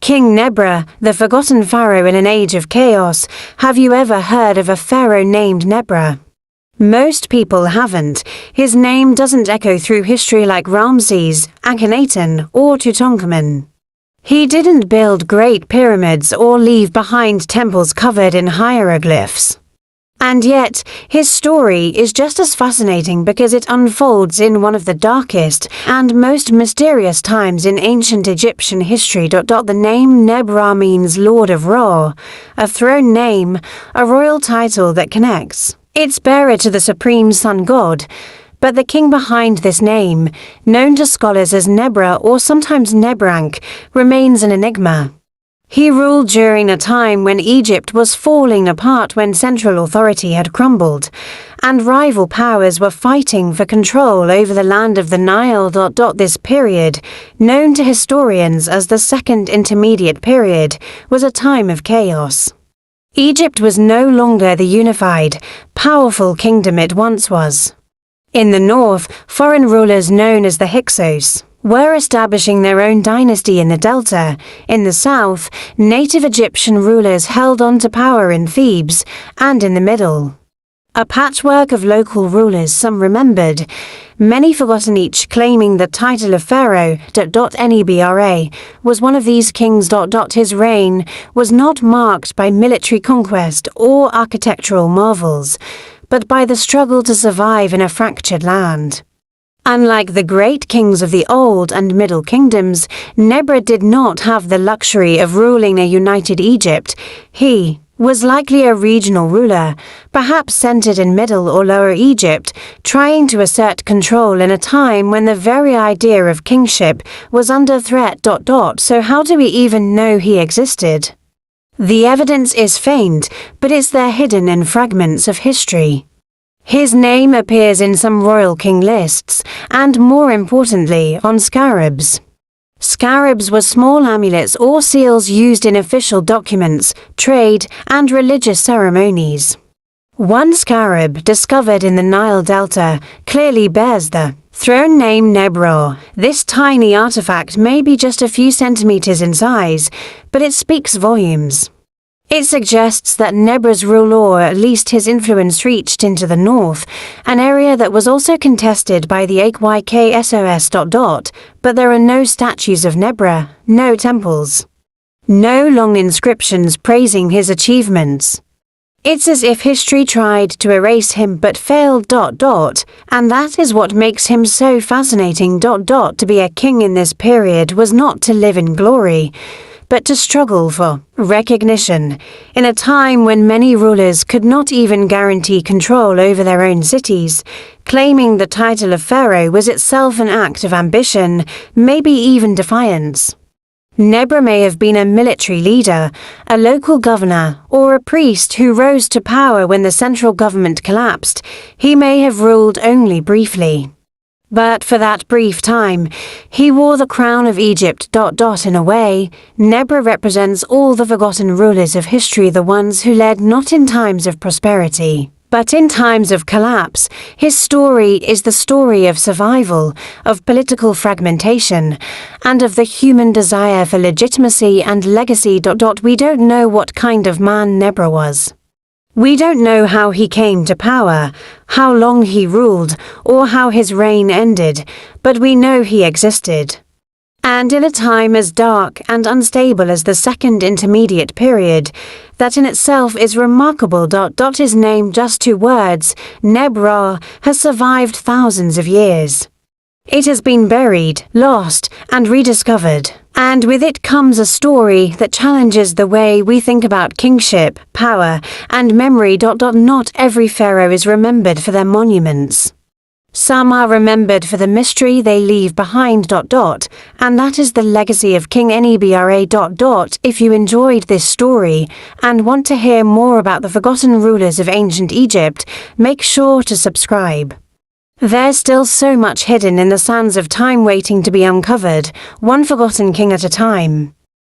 King Nebra, the forgotten pharaoh in an age of chaos. Have you ever heard of a pharaoh named Nebra? Most people haven't. His name doesn't echo through history like Ramses, Akhenaten, or Tutankhamun. He didn't build great pyramids or leave behind temples covered in hieroglyphs. And yet, his story is just as fascinating because it unfolds in one of the darkest and most mysterious times in ancient Egyptian history. The name Nebra means Lord of Ra, a throne name, a royal title that connects its bearer to the supreme sun god. But the king behind this name, known to scholars as Nebra or sometimes Nebrank, remains an enigma. He ruled during a time when Egypt was falling apart, when central authority had crumbled, and rival powers were fighting for control over the land of the Nile. This period, known to historians as the Second Intermediate Period, was a time of chaos. Egypt was no longer the unified, powerful kingdom it once was. In the north, foreign rulers known as the Hyksos were establishing their own dynasty in the delta. In the south, native Egyptian rulers held on to power in Thebes and in the middle. A patchwork of local rulers, some remembered, many forgotten, each claiming the title of Pharaoh. Nebra was one of these kings. His reign was not marked by military conquest or architectural marvels, but by the struggle to survive in a fractured land. Unlike the great kings of the Old and Middle Kingdoms, Nebra did not have the luxury of ruling a united Egypt. He was likely a regional ruler, perhaps centered in Middle or Lower Egypt, trying to assert control in a time when the very idea of kingship was under threat. So how do we even know he existed? The evidence is faint, but it's there hidden in fragments of history. His name appears in some royal king lists, and more importantly, on scarabs. Scarabs were small amulets or seals used in official documents, trade, and religious ceremonies. One scarab, discovered in the Nile Delta, clearly bears the throne name Nebra. This tiny artifact may be just a few centimeters in size, but it speaks volumes. It suggests that Nebra's rule, or at least his influence, reached into the north, an area that was also contested by the Hyksos. But there are no statues of Nebra, no temples, no long inscriptions praising his achievements. It's as if history tried to erase him but failed. And that is what makes him so fascinating. To be a king in this period was not to live in glory, but to struggle for recognition, in a time when many rulers could not even guarantee control over their own cities. Claiming the title of pharaoh was itself an act of ambition, maybe even defiance. Nebra may have been a military leader, a local governor, or a priest who rose to power when the central government collapsed. He may have ruled only briefly. But for that brief time, he wore the crown of Egypt. In a way, Nebra represents all the forgotten rulers of history, the ones who led not in times of prosperity, but in times of collapse. His story is the story of survival, of political fragmentation, and of the human desire for legitimacy and legacy. We don't know what kind of man Nebra was. We don't know how he came to power, how long he ruled, or how his reign ended, but we know he existed. And in a time as dark and unstable as the Second Intermediate Period, that in itself is remarkable. His name, just 2 words, Nebra, has survived thousands of years. It has been buried, lost, and rediscovered, and with it comes a story that challenges the way we think about kingship, power, and memory. Not every pharaoh is remembered for their monuments. Some are remembered for the mystery they leave behind. And that is the legacy of King Nebra. If you enjoyed this story and want to hear more about the forgotten rulers of ancient Egypt, make sure to subscribe. There's still so much hidden in the sands of time waiting to be uncovered, one forgotten king at a time.